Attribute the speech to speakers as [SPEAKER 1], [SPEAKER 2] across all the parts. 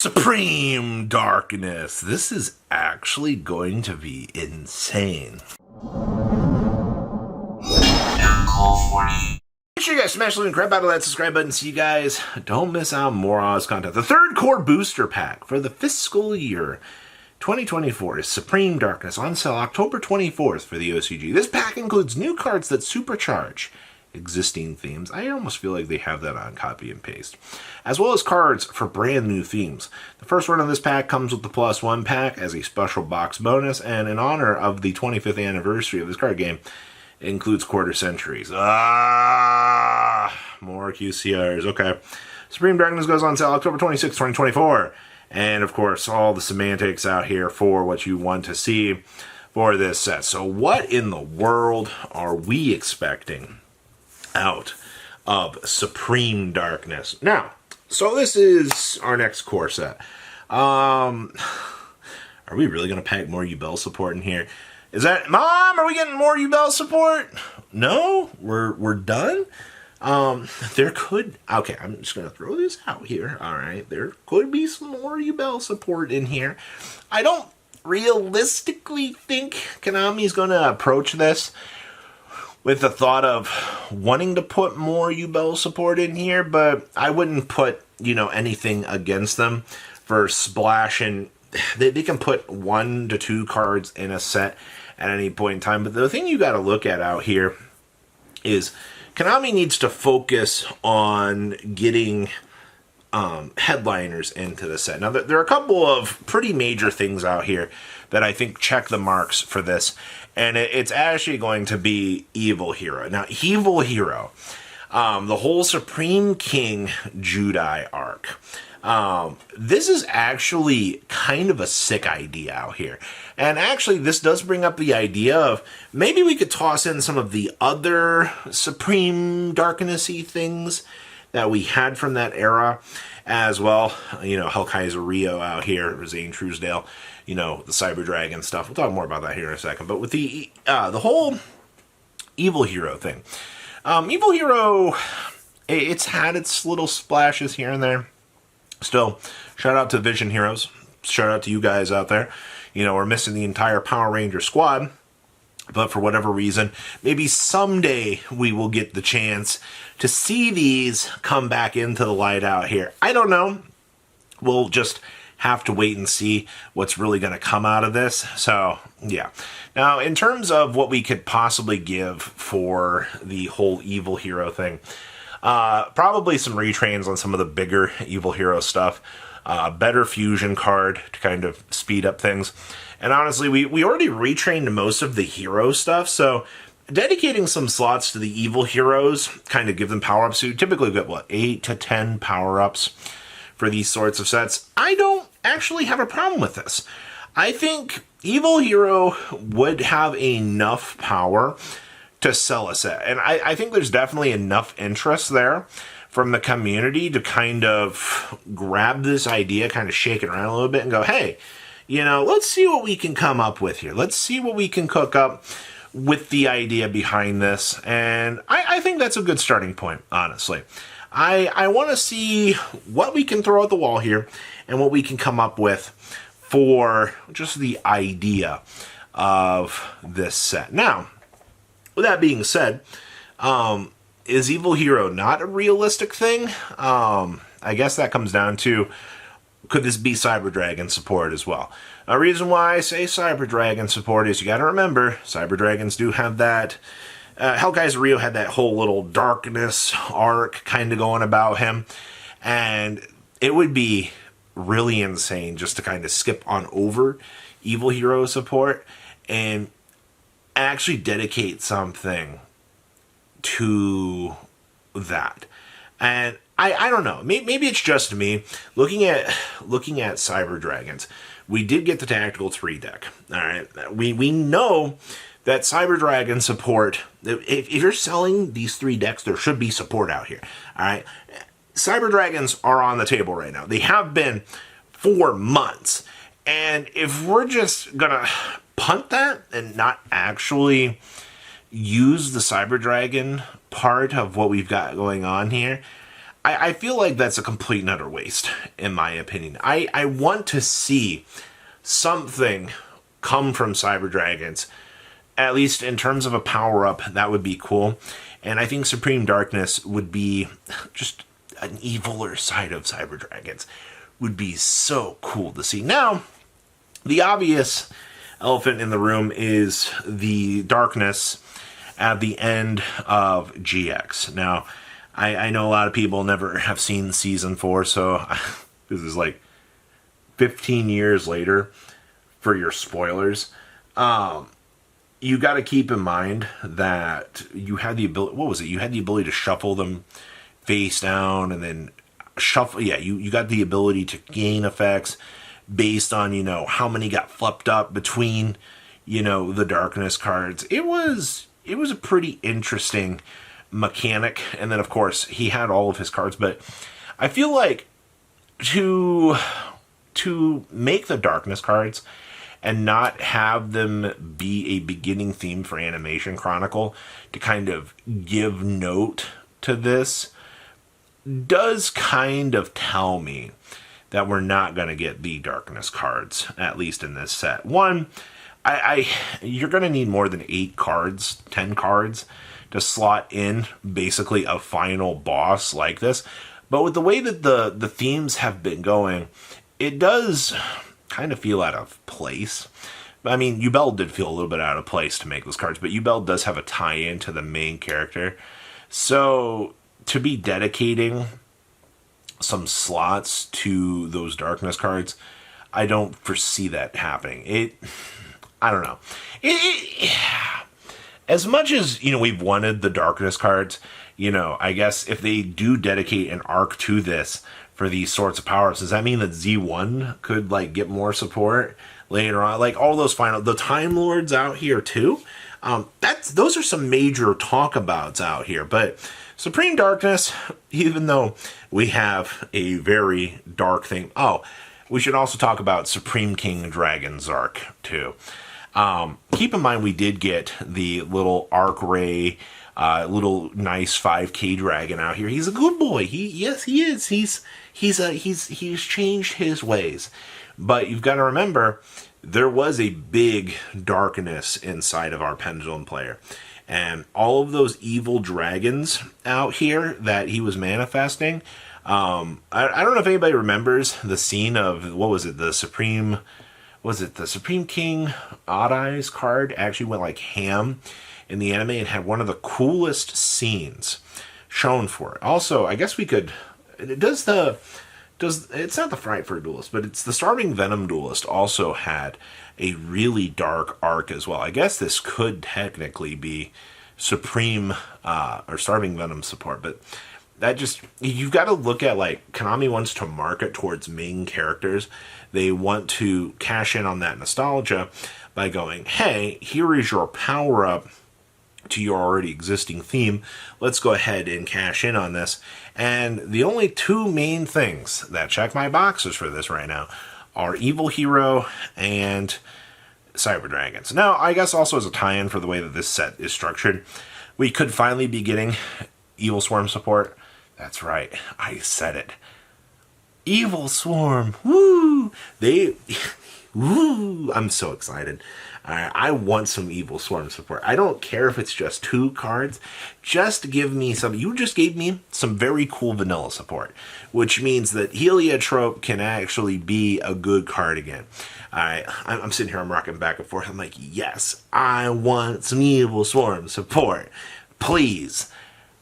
[SPEAKER 1] Supreme Darkness. This is actually going to be insane. Make sure you guys smash the link, grab out of that subscribe button so you guys don't miss out on more Oz content. The third core booster pack for the fiscal year 2024 is Supreme Darkness, on sale October 24th for the OCG. This pack includes new cards that supercharge existing themes. I almost feel like they have that on copy and paste, as well as cards for brand new themes. The first one of this pack comes with the +1 pack as a special box bonus, and in honor of the 25th anniversary of this card game, it includes Quarter Centuries. More QCRs. Okay. Supreme Darkness goes on sale October 26, 2024. And of course, all the semantics out here for what you want to see for this set. So what in the world are we expecting out of Supreme Darkness? Now, so this is our next core set. Are we really going to pack more Yubel support in here? Is that, Mom, are we getting more Yubel support? No? We're done? There could, okay, I'm just going to throw this out here. All right, there could be some more Yubel support in here. I don't realistically think Konami's going to approach this with the thought of wanting to put more Yubel support in here, but I wouldn't put, anything against them for splashing. They can put 1 to 2 cards in a set at any point in time. But the thing you got to look at out here is Konami needs to focus on getting headliners into the set. Now, there are a couple of pretty major things out here that I think check the marks for this, and it's actually going to be Evil Hero. Now, Evil Hero, the whole Supreme King Judai arc. This is actually kind of a sick idea out here. And actually, this does bring up the idea of maybe we could toss in some of the other Supreme Darkness-y things that we had from that era as well. Hellkaiser Rio out here, Zane Truesdale, the Cyber Dragon stuff. We'll talk more about that here in a second. But with the whole Evil Hero thing. Evil Hero, it's had its little splashes here and there. Still, shout out to Vision Heroes. Shout out to you guys out there. We're missing the entire Power Ranger squad. But for whatever reason, maybe someday we will get the chance to see these come back into the light out here. I don't know. We'll just have to wait and see what's really going to come out of this. So, yeah. Now, in terms of what we could possibly give for the whole Evil Hero thing, probably some retrains on some of the bigger Evil Hero stuff. Better fusion card to kind of speed up things. And honestly, we already retrained most of the hero stuff, so dedicating some slots to the Evil Heroes, kind of give them power-ups. So you typically get, 8 to 10 power-ups for these sorts of sets. I don't actually have a problem with this. I think Evil Hero would have enough power to sell a set. And I think there's definitely enough interest there from the community to kind of grab this idea, kind of shake it around a little bit and go, hey, let's see what we can come up with here. Let's see what we can cook up with the idea behind this. And I think that's a good starting point, honestly. I want to see what we can throw at the wall here and what we can come up with for just the idea of this set. Now, with that being said, is Evil Hero not a realistic thing? I guess that comes down to, could this be Cyber Dragon support as well? A reason why I say Cyber Dragon support is you got to remember, Cyber Dragons do have that. Hellkaiser Rio had that whole little darkness arc kind of going about him. And it would be really insane just to kind of skip on over Evil Hero support and actually dedicate something to that. And I don't know, maybe it's just me looking at Cyber Dragons. We did get the Tactical 3 deck. All right, we know that Cyber Dragon support, if you're selling these 3 decks, there should be support out here. All right, Cyber Dragons are on the table right now. They have been for months. And if we're just gonna punt that and not actually use the Cyber Dragon part of what we've got going on here, I feel like that's a complete and utter waste, in my opinion. I want to see something come from Cyber Dragons, at least in terms of a power-up. That would be cool. And I think Supreme Darkness would be just an eviler side of Cyber Dragons. Would be so cool to see. Now, the obvious elephant in the room is the darkness at the end of GX. Now, I know a lot of people never have seen Season 4, so this is like 15 years later for your spoilers. You got to keep in mind that you had the ability, what was it? You had the ability to shuffle them face down and then shuffle. Yeah, you got the ability to gain effects based on, you know, how many got flipped up between, you know, the darkness cards. It was a pretty interesting mechanic. And then, of course, he had all of his cards. But I feel like to make the darkness cards and not have them be a beginning theme for Animation Chronicle to kind of give note to this does kind of tell me that we're not going to get the darkness cards, at least in this set. One, you're going to need more than 8 cards, 10 cards, to slot in basically a final boss like this. But with the way that the themes have been going, it does kind of feel out of place. I mean, Yubel did feel a little bit out of place to make those cards, but Yubel does have a tie-in to the main character. So to be dedicating some slots to those darkness cards, I don't foresee that happening. I don't know. As much as, you know, we've wanted the darkness cards, you know, I guess if they do dedicate an arc to this for these sorts of powers, does that mean that Z1 could, like, get more support later on? Like, all those the Time Lords out here, too? Those are some major talkabouts out here. But Supreme Darkness, even though we have a very dark thing. Oh, we should also talk about Supreme King Dragon Zark, too. Keep in mind we did get the little Arc Ray, little nice 5K dragon out here. He's a good boy. Yes, he is. He's changed his ways. But you've got to remember, there was a big darkness inside of our Pendulum player. And all of those evil dragons out here that he was manifesting, I don't know if anybody remembers the scene of, what was it, the Supreme King Odd Eyes card actually went like ham in the anime and had one of the coolest scenes shown for it. Also, I guess we could, it's not the Frightfur Duelist, but it's the Starving Venom Duelist also had a really dark arc as well. I guess this could technically be Supreme or Starving Venom support, but that just, you've got to look at, like, Konami wants to market towards main characters. They want to cash in on that nostalgia by going, hey, here is your power-up to your already existing theme. Let's go ahead and cash in on this. And the only 2 main things that check my boxes for this right now are Evil Hero and Cyber Dragons. Now, I guess also as a tie-in for the way that this set is structured, we could finally be getting Evil Swarm support. That's right, I said it. Evil Swarm, woo! Woo! I'm so excited. I want some Evil Swarm support. I don't care if it's just 2 cards. Just give me some. You just gave me some very cool vanilla support, which means that Heliotrope can actually be a good card again. I'm sitting here, I'm rocking back and forth. I'm like, yes, I want some Evil Swarm support. Please,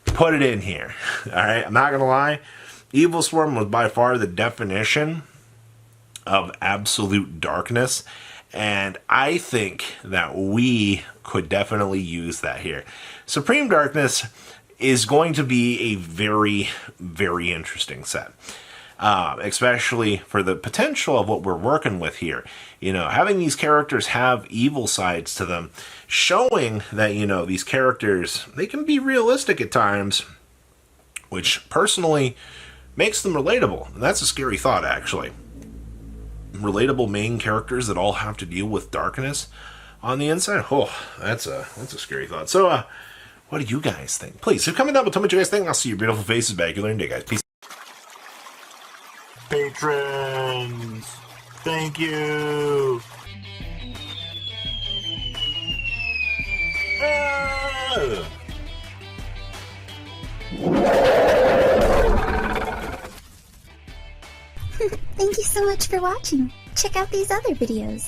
[SPEAKER 1] put it in here. Alright, I'm not going to lie. Evil Swarm was by far the definition of absolute darkness. And I think that we could definitely use that here. Supreme Darkness is going to be a very, very interesting set. Especially for the potential of what we're working with here. You know, having these characters have evil sides to them, showing that, you know, these characters, they can be realistic at times, which personally makes them relatable. And that's a scary thought, actually. Relatable main characters that all have to deal with darkness on the inside. Oh, that's a scary thought. So, what do you guys think? Please, comment down below, tell me what you guys think. I'll see your beautiful faces back. You learned it, guys. Peace. Patrons! Thank you! Ah!
[SPEAKER 2] Thank you so much for watching. Check out these other videos.